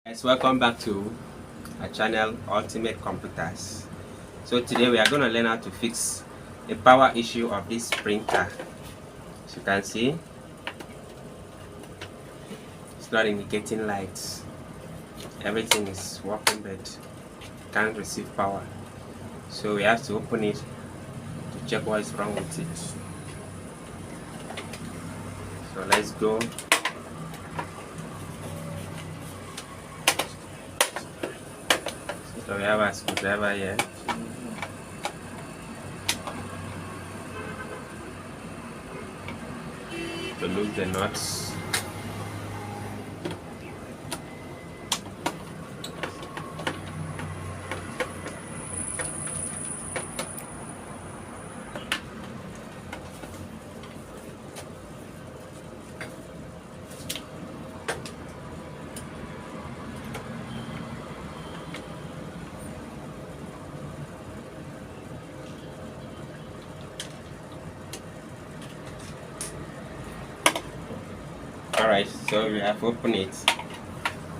Guys, welcome back to our channel Ultimate Computers. So today we are going to learn how to fix a power issue of this printer. As you can see, it's not indicating lights. Everything is working but can't receive power. So we have to open it to check what is wrong with it. So let's go. So we have a screwdriver here. To lose the nuts. Alright, so we have opened it,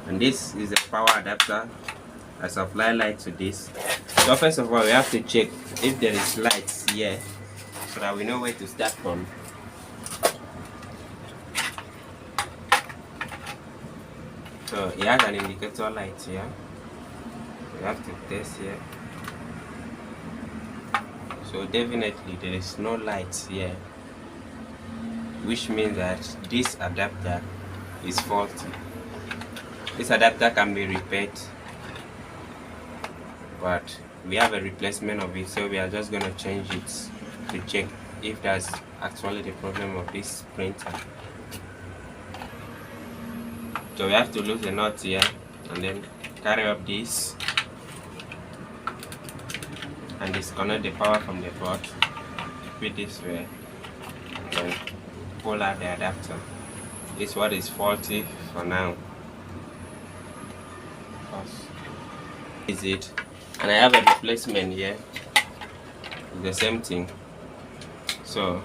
and this is the power adapter that supply light to this. So first of all, we have to check if there is lights here so that we know where to start from. So it has an indicator light here. We have to test here. So definitely there is no lights here, which means that this adapter is faulty. This adapter can be repaired, but we have a replacement of it, so we are just going to change it to check if that's actually the problem of this printer. So we have to lose the nut here and then carry up this and disconnect the power from the board. Put this way and then pull out the adapter. This one is faulty for now. Is it? And I have a replacement here. It's the same thing. So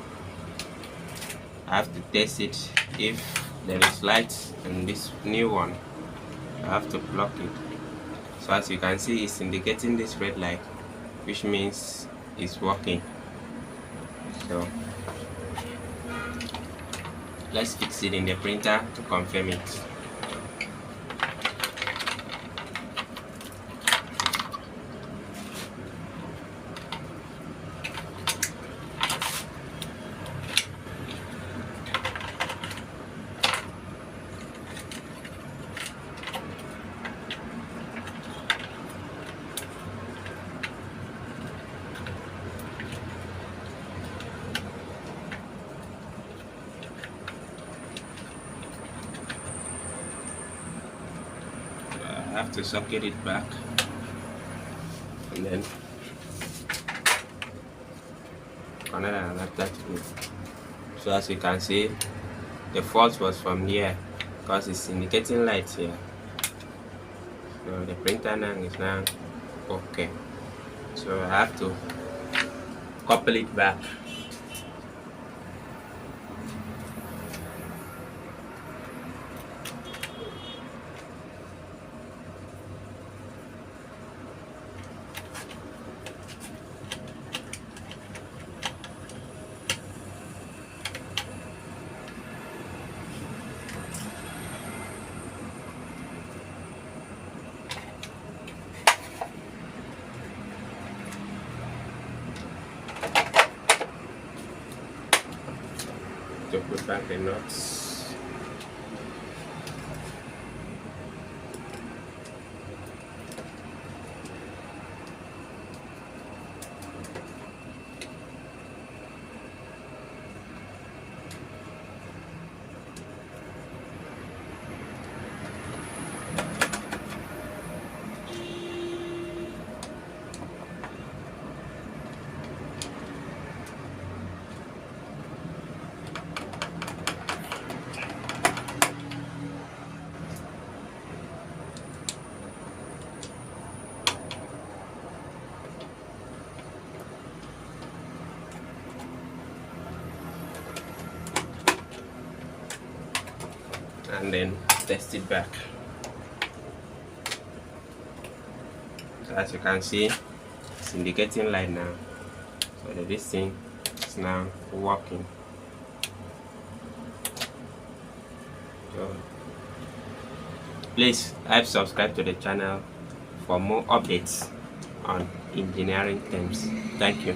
I have to test it if there is light in this new one. I have to block it. So as you can see, it's indicating this red light, which means it's working. So let's fix it in the printer to confirm it. I have to socket it back and then connect an adapter to it. So as you can see, the fault was from here because it's indicating light here. So the printer now is now okay. So I have to couple it back. To put back the nuts. And then test it back. So as you can see, it's indicating light now. So this thing is now working. So please subscribe to the channel for more updates on engineering terms. Thank you.